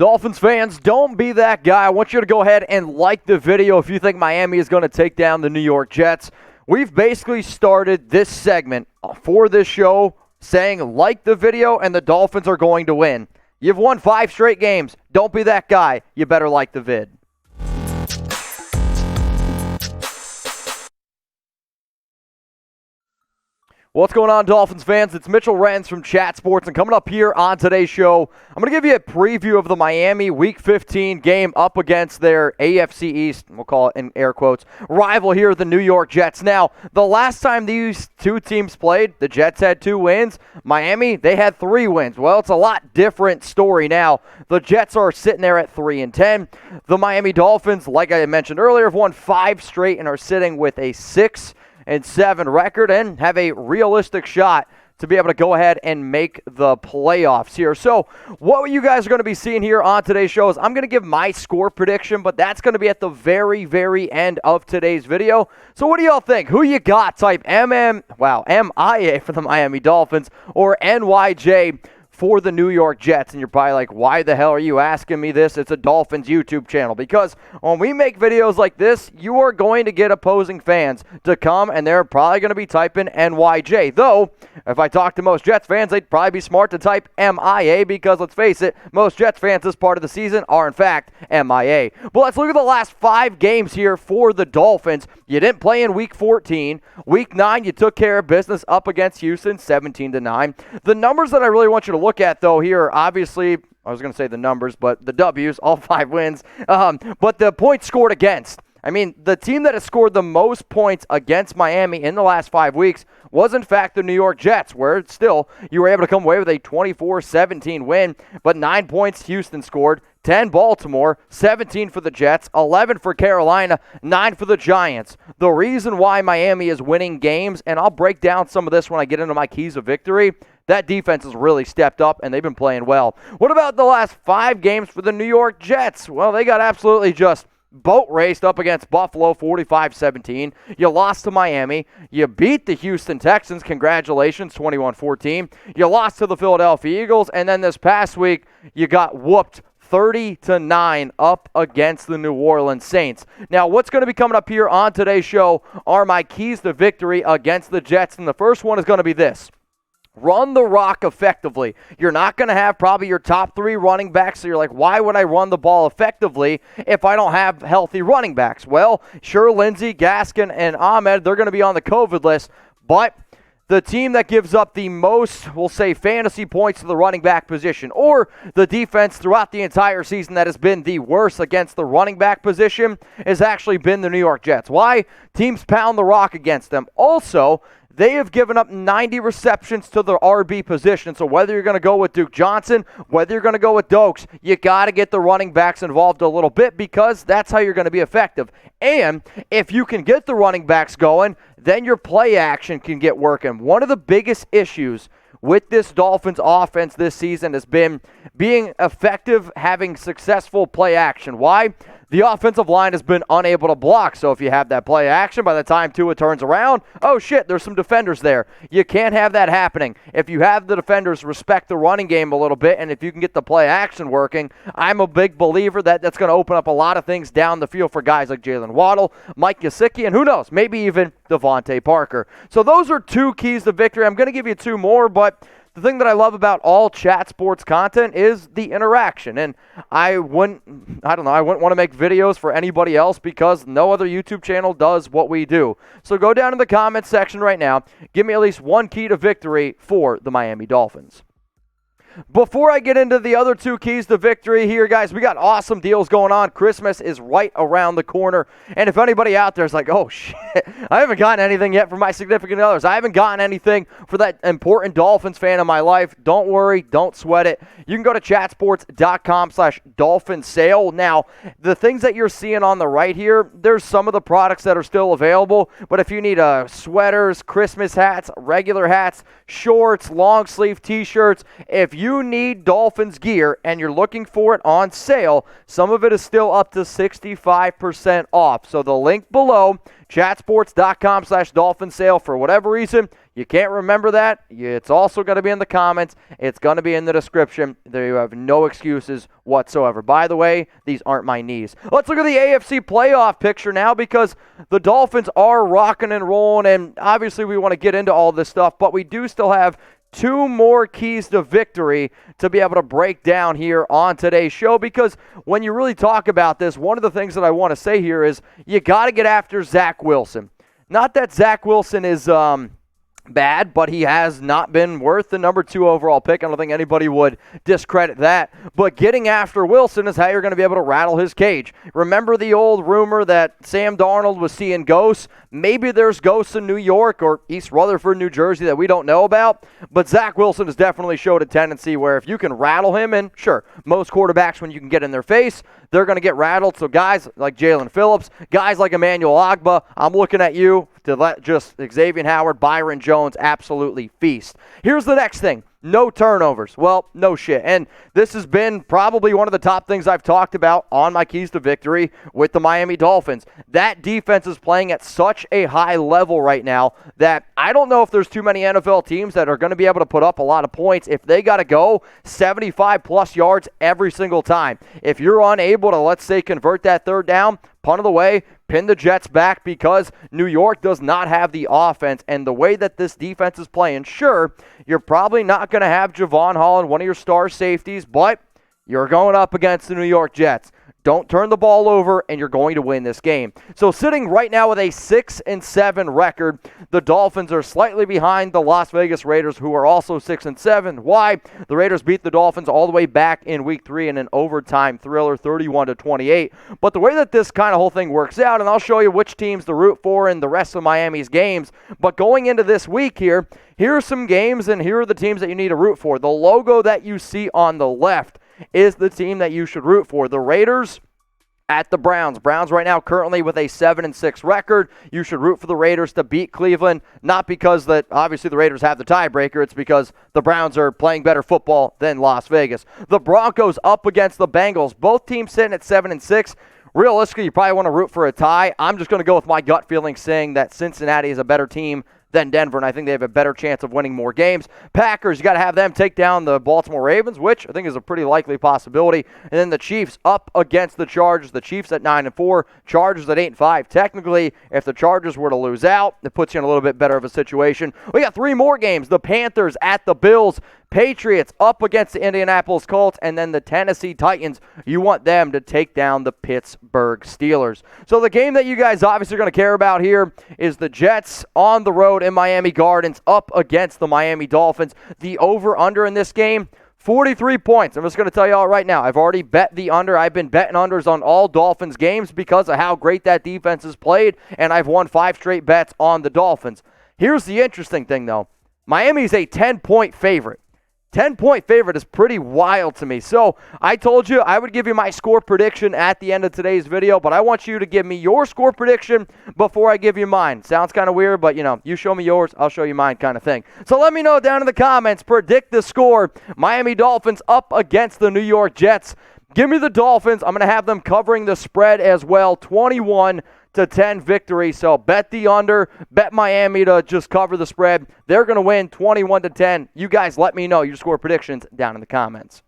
Dolphins fans, don't be that guy. I want you to go ahead and like the video if you think Miami is going to take down the New York Jets. We've basically started this segment for this show saying like the video and the Dolphins are going to win. You've won 5 straight games. Don't be that guy. You better like the vid. What's going on, Dolphins fans? It's Mitchell Renz from Chat Sports, and coming up here on today's show, I'm going to give you a preview of the Miami Week 15 game up against their AFC East, we'll call it in air quotes, rival here, the New York Jets. Now, the last time these two teams played, the Jets had 2 wins. Miami, they had 3 wins. Well, it's a lot different story now. The Jets are sitting there at 3-10. The Miami Dolphins, like I mentioned earlier, have won 5 straight and are sitting with a 6-7 record and have a realistic shot to be able to go ahead and make the playoffs here. So what you guys are going to be seeing here on today's show is I'm going to give my score prediction, but that's going to be at the very, very end of today's video. So what do y'all think? Who you got? Type MIA for the Miami Dolphins or NYJ for the New York Jets. And you're probably like, why the hell are you asking me this? It's a Dolphins YouTube channel. Because when we make videos like this, you are going to get opposing fans to come, and they're probably going to be typing NYJ. Though, if I talk to most Jets fans, they'd probably be smart to type MIA because, let's face it, most Jets fans this part of the season are, in fact, MIA. But let's look at the last 5 games here for the Dolphins. You didn't play in Week 14. Week 9, you took care of business up against Houston, 17-9. The numbers that I really want you to look at, though, here are obviously, I was going to say the numbers, but the W's, all 5 wins. But the points scored against. I mean, the team that has scored the most points against Miami in the last 5 weeks was, in fact, the New York Jets, where still you were able to come away with a 24-17 win, but 9 points Houston scored, 10 Baltimore, 17 for the Jets, 11 for Carolina, 9 for the Giants. The reason why Miami is winning games, and I'll break down some of this when I get into my keys of victory, that defense has really stepped up, and they've been playing well. What about the last 5 games for the New York Jets? Well, they got absolutely just boat raced up against Buffalo, 45-17. You lost to Miami. You beat the Houston Texans. Congratulations, 21-14. You lost to the Philadelphia Eagles, and then this past week, you got whooped 30-9 up against the New Orleans Saints. Now, what's going to be coming up here on today's show are my keys to victory against the Jets, and the first one is going to be this. Run the rock effectively. You're not going to have probably your top 3 running backs, so you're like, why would I run the ball effectively if I don't have healthy running backs? Well, sure, Lindsay, Gaskin, and Ahmed, they're going to be on the COVID list, but the team that gives up the most, we'll say, fantasy points to the running back position, or the defense throughout the entire season that has been the worst against the running back position, has actually been the New York Jets. Why? Teams pound the rock against them. Also, they have given up 90 receptions to the RB position. So whether you're going to go with Duke Johnson, whether you're going to go with Dokes, you got to get the running backs involved a little bit because that's how you're going to be effective. And if you can get the running backs going, then your play action can get working. One of the biggest issues with this Dolphins offense this season has been being effective, having successful play action. Why? The offensive line has been unable to block, so if you have that play action, by the time Tua turns around, oh shit, there's some defenders there. You can't have that happening. If you have the defenders respect the running game a little bit, and if you can get the play action working, I'm a big believer that that's going to open up a lot of things down the field for guys like Jaylen Waddle, Mike Gesicki, and who knows, maybe even Devontae Parker. So those are 2 keys to victory. I'm going to give you 2 more, but the thing that I love about all Chat Sports content is the interaction, and I wouldn't want to make videos for anybody else because no other YouTube channel does what we do. So go down in the comments section right now, give me at least 1 key to victory for the Miami Dolphins. Before I get into the other 2 keys to victory here, guys, we got awesome deals going on. Christmas is right around the corner. And if anybody out there is like, oh, shit, I haven't gotten anything yet for my significant others. I haven't gotten anything for that important Dolphins fan in my life. Don't worry. Don't sweat it. You can go to chatsports.com/Dolphin sale. Now, the things that you're seeing on the right here, there's some of the products that are still available. But if you need sweaters, Christmas hats, regular hats, shorts, long sleeve T-shirts, if you need Dolphins gear and you're looking for it on sale, some of it is still up to 65% off. So the link below, chatsports.com/Dolphin sale. For whatever reason, You can't remember that. It's also going to be in the comments. It's going to be in the description. There you have no excuses whatsoever. By the way, these aren't my knees. Let's look at the AFC playoff picture now, because the Dolphins are rocking and rolling, and obviously we want to get into all this stuff, but we do still have 2 more keys to victory to be able to break down here on today's show, because when you really talk about this, one of the things that I want to say here is you got to get after Zach Wilson. Not that Zach Wilson is bad, but he has not been worth the number 2 overall pick. I don't think anybody would discredit that. But getting after Wilson is how you're going to be able to rattle his cage. Remember the old rumor that Sam Darnold was seeing ghosts? Maybe there's ghosts in New York or East Rutherford, New Jersey that we don't know about. But Zach Wilson has definitely showed a tendency where if you can rattle him, and sure, most quarterbacks, when you can get in their face, they're going to get rattled. So guys like Jaylen Phillips, guys like Emmanuel Ogbah, I'm looking at you to let just Xavier Howard, Byron Jones absolutely feast. Here's the next thing. No turnovers. Well, no shit. And this has been probably one of the top things I've talked about on my keys to victory with the Miami Dolphins. That defense is playing at such a high level right now that I don't know if there's too many NFL teams that are going to be able to put up a lot of points if they got to go 75-plus yards every single time. If you're unable to, let's say, convert that third down, punt it away, pin the Jets back, because New York does not have the offense. And the way that this defense is playing, sure, you're probably not going to have Javon Holland, one of your star safeties, but you're going up against the New York Jets. Don't turn the ball over, and you're going to win this game. So sitting right now with a 6-7 record, the Dolphins are slightly behind the Las Vegas Raiders, who are also 6-7. Why? The Raiders beat the Dolphins all the way back in Week 3 in an overtime thriller, 31-28. But the way that this kind of whole thing works out, and I'll show you which teams to root for in the rest of Miami's games, but going into this week here are some games, and here are the teams that you need to root for. The logo that you see on the left is the team that you should root for. The Raiders at the Browns. Browns right now currently with a 7-6 record. You should root for the Raiders to beat Cleveland, not because that obviously the Raiders have the tiebreaker. It's because the Browns are playing better football than Las Vegas. The Broncos up against the Bengals. Both teams sitting at 7-6. Realistically, you probably want to root for a tie. I'm just going to go with my gut feeling saying that Cincinnati is a better team than Denver, and I think they have a better chance of winning more games. Packers, you got to have them take down the Baltimore Ravens, which I think is a pretty likely possibility. And then the Chiefs up against the Chargers. The Chiefs at 9-4, Chargers at 8-5. Technically, if the Chargers were to lose out, it puts you in a little bit better of a situation. We got 3 more games. The Panthers at the Bills. Patriots up against the Indianapolis Colts, and then the Tennessee Titans. You want them to take down the Pittsburgh Steelers. So the game that you guys obviously are going to care about here is the Jets on the road in Miami Gardens up against the Miami Dolphins. The over-under in this game, 43 points. I'm just going to tell you all right now, I've already bet the under. I've been betting unders on all Dolphins games because of how great that defense has played, and I've won 5 straight bets on the Dolphins. Here's the interesting thing, though. Miami's a 10-point favorite. 10-point favorite is pretty wild to me. So I told you I would give you my score prediction at the end of today's video, but I want you to give me your score prediction before I give you mine. Sounds kind of weird, but you show me yours, I'll show you mine kind of thing. So let me know down in the comments. Predict the score. Miami Dolphins up against the New York Jets. Give me the Dolphins. I'm going to have them covering the spread as well. 21-10 victory. So bet the under, bet Miami to just cover the spread. They're going to win 21-10. You guys let me know your score predictions down in the comments.